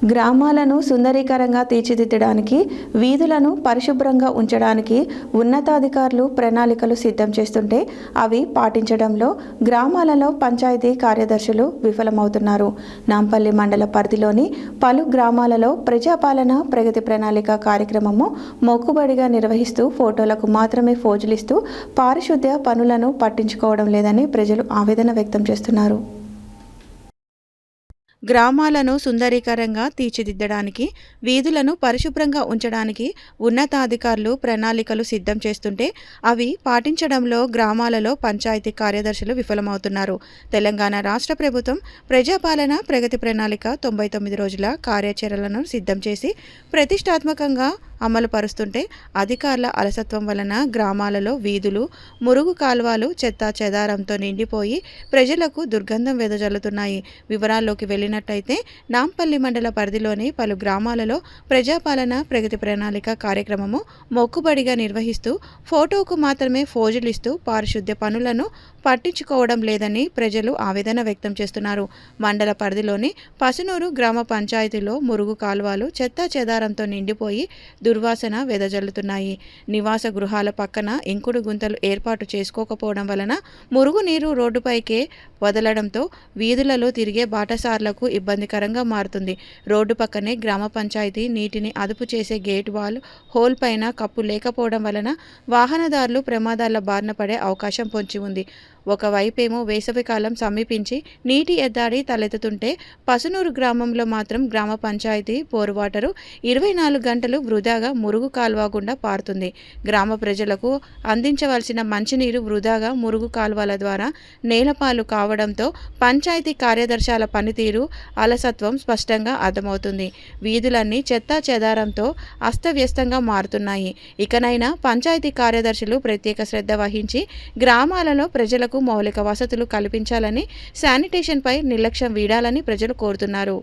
గ్రామాలను సుందరీకరంగా తీర్చిదిద్దడానికి, వీధులను పరిశుభ్రంగా ఉంచడానికి ఉన్నతాధికారులు ప్రణాళికలు సిద్ధం చేస్తుంటే అవి పాటించడంలో గ్రామాలలో పంచాయతీ కార్యదర్శులు విఫలమవుతున్నారు. నాంపల్లి మండల పరిధిలోని పలు గ్రామాలలో ప్రజాపాలన ప్రగతి ప్రణాళిక కార్యక్రమము మొక్కుబడిగా నిర్వహిస్తూ ఫోటోలకు మాత్రమే ఫోజులిస్తూ పారిశుద్ధ్య పనులను పట్టించుకోవడం లేదని ప్రజలు ఆవేదన వ్యక్తం చేస్తున్నారు. గ్రామాలను సుందరీకరంగా తీర్చిదిద్దడానికి, వీధులను పరిశుభ్రంగా ఉంచడానికి ఉన్నతాధికారులు ప్రణాళికలు సిద్ధం చేస్తుంటే అవి పాటించడంలో గ్రామాలలో పంచాయతీ కార్యదర్శులు విఫలమవుతున్నారు. తెలంగాణ రాష్ట్ర ప్రభుత్వం ప్రజాపాలన ప్రగతి ప్రణాళిక 99 రోజుల కార్యాచరణలను సిద్ధం చేసి ప్రతిష్టాత్మకంగా అమలు పరుస్తుంటే అధికారుల అలసత్వం వలన గ్రామాలలో వీధులు, మురుగు కాల్వలు చెత్తా చెదారంతో నిండిపోయి ప్రజలకు దుర్గంధం వెదజల్లుతున్నాయి. వివరాల్లోకి వెళ్ళినట్టయితే నాంపల్లి మండల పరిధిలోని పలు గ్రామాలలో ప్రజాపాలన ప్రగతి ప్రణాళిక కార్యక్రమము మొక్కుబడిగా నిర్వహిస్తూ ఫోటోకు మాత్రమే ఫోజులిస్తూ పారిశుద్ధ్య పనులను పట్టించుకోవడం లేదని ప్రజలు ఆవేదన వ్యక్తం చేస్తున్నారు. మండల పరిధిలోని పసునూరు గ్రామ పంచాయతీలో మురుగు కాల్వలు చెత్తా చెదారంతో నిండిపోయి దుర్వాసన వెదజల్లుతున్నాయి. నివాస గృహాల పక్కన ఇంకుడు గుంతలు ఏర్పాటు చేసుకోకపోవడం వలన మురుగునీరు రోడ్డుపైకే వదలడంతో వీధులలో తిరిగే బాటసార్లకు ఇబ్బందికరంగా మారుతుంది. రోడ్డు పక్కనే గ్రామ పంచాయతీ నీటిని అదుపు చేసే గేట్ వాల్ హోల్ పైన కప్పు లేకపోవడం వలన వాహనదారులు ప్రమాదాల బారిన పడే అవకాశం పొంచి ఉంది. ఒకవైపేమో వేసవికాలం సమీపించి నీటి ఎద్దడి తలెత్తుతుంటే పసునూరు గ్రామంలో మాత్రం గ్రామ పంచాయతీ బోరువాటరు 24 గంటలు వృధాగా మురుగు కాల్వ గుండా పారుతుంది. గ్రామ ప్రజలకు అందించవలసిన మంచినీరు వృధాగా మురుగు కాల్వల ద్వారా నేలపాలు కావడంతో పంచాయతీ కార్యదర్శాల పనితీరు అలసత్వం స్పష్టంగా అర్థమవుతుంది. వీధులన్నీ చెత్తా చెదారంతో అస్తవ్యస్తంగా మారుతున్నాయి. ఇకనైనా పంచాయతీ కార్యదర్శులు ప్రత్యేక శ్రద్ధ వహించి గ్రామాలలో ప్రజలకు మౌలిక వసతులు కల్పించాలని, శానిటేషన్పై నిర్లక్ష్యం వీడాలని ప్రజలు కోరుతున్నారు.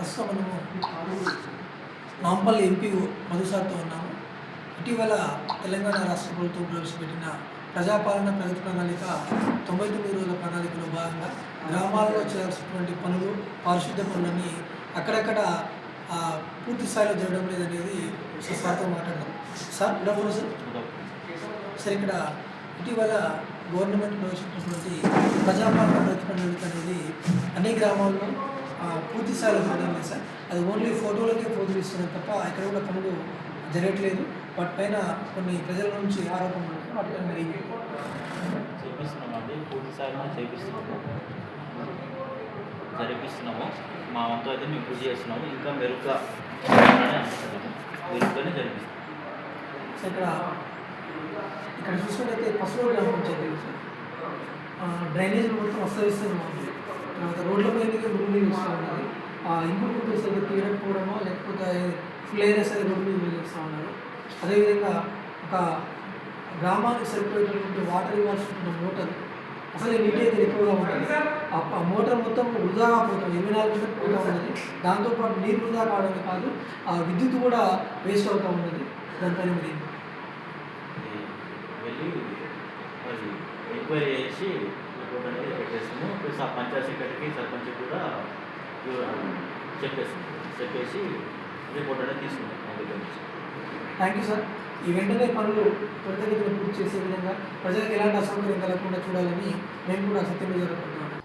ప్రస్తుతం మనము నాంపల్లి ఎంపీ మధుసార్తో ఉన్నాము. ఇటీవల తెలంగాణ రాష్ట్ర ప్రభుత్వం ప్రవేశపెట్టిన ప్రజాపాలన ప్రగతి ప్రణాళిక 99 రోజుల ప్రణాళికలో భాగంగా గ్రామాల్లో చేయాల్సినటువంటి పనులు, పారిశుద్ధ్య పనులన్నీ అక్కడక్కడ పూర్తి స్థాయిలో జరగడం లేదనేది సార్తో మాట్లాడదాం. Sir good afternoon sir. Sir ఇక్కడ ఇటీవల గవర్నమెంట్ ప్రవేశపెట్టినటువంటి ప్రజాపాలన ప్రగతి ప్రణాళిక అనేది అన్ని గ్రామాల్లో పూర్తి స్థాయిలో జరగడం లేదు సార్. అది ఓన్లీ ఫోటోలకే ఫోటోలు ఇస్తున్నాయి తప్ప ఎక్కడ కూడా పనులు జరగట్లేదు. వాటిపైన కొన్ని ప్రజల నుంచి ఆరోపణలు వాటిపైన మరి చేపిస్తున్నామండి, పూర్తి స్థాయిలో జరిపిస్తున్నాము. మా వంతు అయితే మేము కృషి చేస్తున్నాము. ఇంకా మెరుగ్గా మెరుగ్గానే జరిపిస్తాం. సో ఇక్కడ చూసినట్టయితే పసుపు గ్రామ పంచాయతీ సార్ డ్రైనేజ్ మొత్తం అస్తవ్యస్తంగా ఉంది. తర్వాత రోడ్ల పైనకి నీళ్ళు వస్తూ ఉన్నది. ఇంకుడు గుర్తు సరిగ్గా తీయకపోవడమో లేకపోతే ఫుల్ ఏరియా సరిగ్గా రోడ్డు మీద చేస్తూ ఉన్నారు. అదేవిధంగా ఒక గ్రామానికి సరిపోయేటటువంటి వాటర్ ఇవ్వాల్సిన మోటార్ అసలు నీటి అయితే ఎక్కువగా ఉంటుంది. ఆ మోటార్ మొత్తం వృధాగా పోతుంది, 24 గంటలు పోతూ ఉన్నది. దాంతోపాటు నీరు వృధా కావడమే కాదు, ఆ విద్యుత్ కూడా వేస్ట్ అవుతూ ఉన్నది. దానిపైన మీరు వెళ్ళి మరి ఎంక్వైరీ చేసి రిపోర్ట్ అనేది పెట్టేస్తాము. ప్లస్ ఆ పంచాయత్ సెక్రటరీకి సర్పంచ్ కూడా చెప్పేసి రిపోర్ట్ అనేది తీసుకుంటాం. Thank you sir. ఈ వెంటనే పనులు త్వరితగతిన పూర్తి చేసే విధంగా ప్రజలకు ఎలాంటి అసౌకర్యం కలగకుండా చూడాలని మేము కూడా సత్యంగా జరుపుకుంటున్నాము.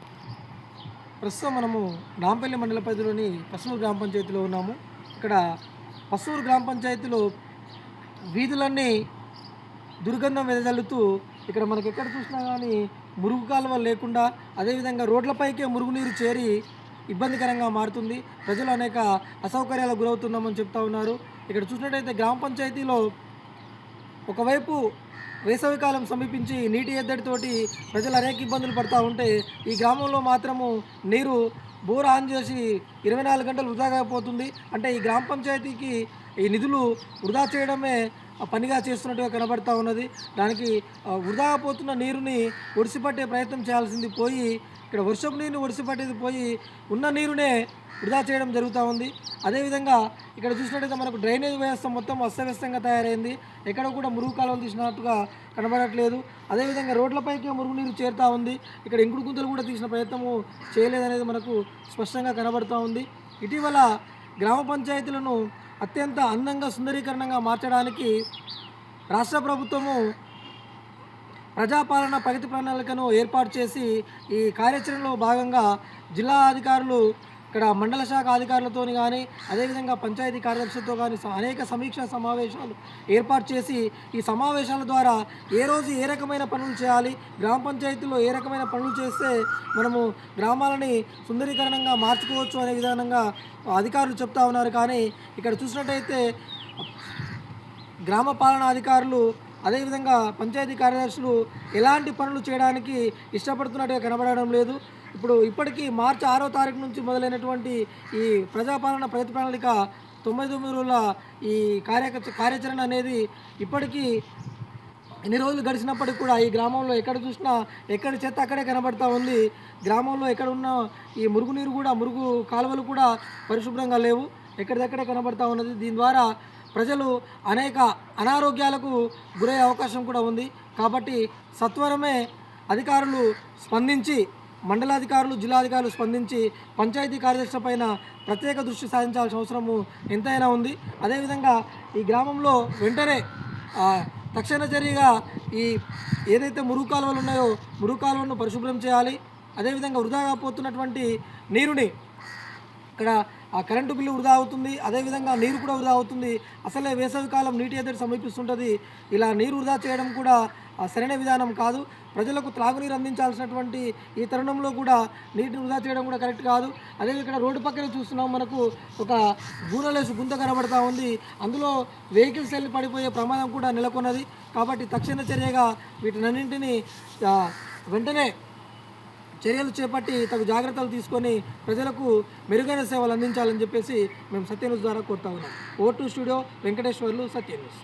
ప్రస్తుతం మనము నాంపల్లి మండల పరిధిలోని పసుమూరు గ్రామ పంచాయతీలో ఉన్నాము. ఇక్కడ పసుమూరు గ్రామ పంచాయతీలో వీధులన్నీ దుర్గంధం వెదజల్లుతూ ఇక్కడ మనకి ఎక్కడ చూసినా కానీ మురుగు కాలువలు లేకుండా, అదేవిధంగా రోడ్లపైకే మురుగునీరు చేరి ఇబ్బందికరంగా మారుతుంది. ప్రజలు అనేక అసౌకర్యాలకు గురవుతున్నామని చెప్తా ఉన్నారు. ఇక్కడ చూసినట్టయితే గ్రామ పంచాయతీలో ఒకవైపు వేసవికాలం సమీపించి నీటి ఎద్దడితోటి ప్రజలు అనేక ఇబ్బందులు పడుతూ ఉంటే, ఈ గ్రామంలో మాత్రము నీరు బోర్ ఆన్ చేసి 24 గంటలు వృధాగా పోతుంది. అంటే ఈ గ్రామ పంచాయతీకి ఈ నిధులు వృధా చేయడమే పనిగా చేస్తున్నట్టుగా కనబడుతూ ఉన్నది. దానికి వృధాగా పోతున్న నీరుని ఒడిసిపట్టే ప్రయత్నం చేయాల్సింది పోయి, ఇక్కడ వర్షపు నీరుని ఒడిసిపట్టేది పోయి ఉన్న నీరునే వృధా చేయడం జరుగుతూ ఉంది. అదేవిధంగా ఇక్కడ చూసినట్టయితే మనకు డ్రైనేజ్ వ్యవస్థ మొత్తం అస్తవ్యస్తంగా తయారైంది. ఎక్కడ కూడా మురుగు కాలువలు తీసినట్టుగా కనబడట్లేదు. అదేవిధంగా రోడ్లపైకి మురుగునీరు చేరుతూ ఉంది. ఇక్కడ ఇంకుడు గుంతలు కూడా తీసిన ప్రయత్నము చేయలేదనేది మనకు స్పష్టంగా కనబడుతూ ఉంది. ఇటీవల గ్రామ పంచాయతీలను అత్యంత అందంగా సుందరీకరణంగా మార్చడానికి రాష్ట్ర ప్రభుత్వము ప్రజాపాలన ప్రగతి ప్రణాళికను ఏర్పాటు చేసి, ఈ కార్యాచరణలో భాగంగా జిల్లా అధికారులు ఇక్కడ మండల శాఖ అధికారులతో కానీ, అదేవిధంగా పంచాయతీ కార్యదర్శులతో కానీ అనేక సమీక్షా సమావేశాలు ఏర్పాటు చేసి, ఈ సమావేశాల ద్వారా ఏ రోజు ఏ రకమైన పనులు చేయాలి, గ్రామ పంచాయతీలో ఏ రకమైన పనులు చేస్తే మనము గ్రామాలని సుందరీకరణంగా మార్చుకోవచ్చు అనే విధానంగా అధికారులు చెప్తా ఉన్నారు. కానీ ఇక్కడ చూసినట్టయితే గ్రామ పాలనా అధికారులు, అదేవిధంగా పంచాయతీ కార్యదర్శులు ఎలాంటి పనులు చేయడానికి ఇష్టపడుతున్నట్టుగా కనబడడం లేదు. ఇప్పటికీ మార్చి 6వ తారీఖు నుంచి మొదలైనటువంటి ఈ ప్రజాపాలన ప్రగతి ప్రణాళిక 99 రోజుల ఈ కార్యాచరణ అనేది ఇప్పటికీ ఎన్ని రోజులు గడిచినప్పటికీ కూడా ఈ గ్రామంలో ఎక్కడ చూసినా ఎక్కడి చెత్త అక్కడే కనబడుతూ ఉంది. గ్రామంలో ఎక్కడ ఉన్న ఈ మురుగు కాలువలు కూడా పరిశుభ్రంగా లేవు, ఎక్కడిదక్కడే కనబడుతూ ఉన్నది. దీని ద్వారా ప్రజలు అనేక అనారోగ్యాలకు గురయ్యే అవకాశం కూడా ఉంది. కాబట్టి సత్వరమే అధికారులు స్పందించి, మండలాధికారులు, జిల్లాధికారులు స్పందించి పంచాయతీ కార్యదర్శుల పైన ప్రత్యేక దృష్టి సాధించాల్సిన అవసరము ఎంతైనా ఉంది. అదేవిధంగా ఈ గ్రామంలో వెంటనే తక్షణ చర్యగా ఈ ఏదైతే మురుగు కాలువలు ఉన్నాయో మురుగు కాలువలను పరిశుభ్రం చేయాలి. అదేవిధంగా వృధాగా పోతున్నటువంటి నీరుని, ఇక్కడ ఆ కరెంటు బిల్లు వృధా అవుతుంది, అదేవిధంగా నీరు కూడా వృధా అవుతుంది. అసలే వేసవికాలం నీటి ఎద్దడి సమీపిస్తుంటుంది. ఇలా నీరు వృధా చేయడం కూడా సరైన విధానం కాదు. ప్రజలకు త్రాగునీరు అందించాల్సినటువంటి ఈ తరుణంలో కూడా నీటిని వృధా చేయడం కూడా కరెక్ట్ కాదు. అదే ఇక్కడ రోడ్డు పక్కన చూస్తున్నాం, మనకు ఒక గూనలేసు గుంత కనబడతా ఉంది. అందులో వెహికల్స్ వెళ్ళి పడిపోయే ప్రమాదం కూడా నెలకొన్నది. కాబట్టి తక్షణ చర్యగా వీటినన్నింటినీ వెంటనే చర్యలు చేపట్టి తగు జాగ్రత్తలు తీసుకొని ప్రజలకు మెరుగైన సేవలు అందించాలని చెప్పేసి మేము సత్య న్యూస్ ద్వారా కోరుతా ఉన్నాం. ఓ2 స్టూడియో, వెంకటేశ్వర్లు, సత్య న్యూస్.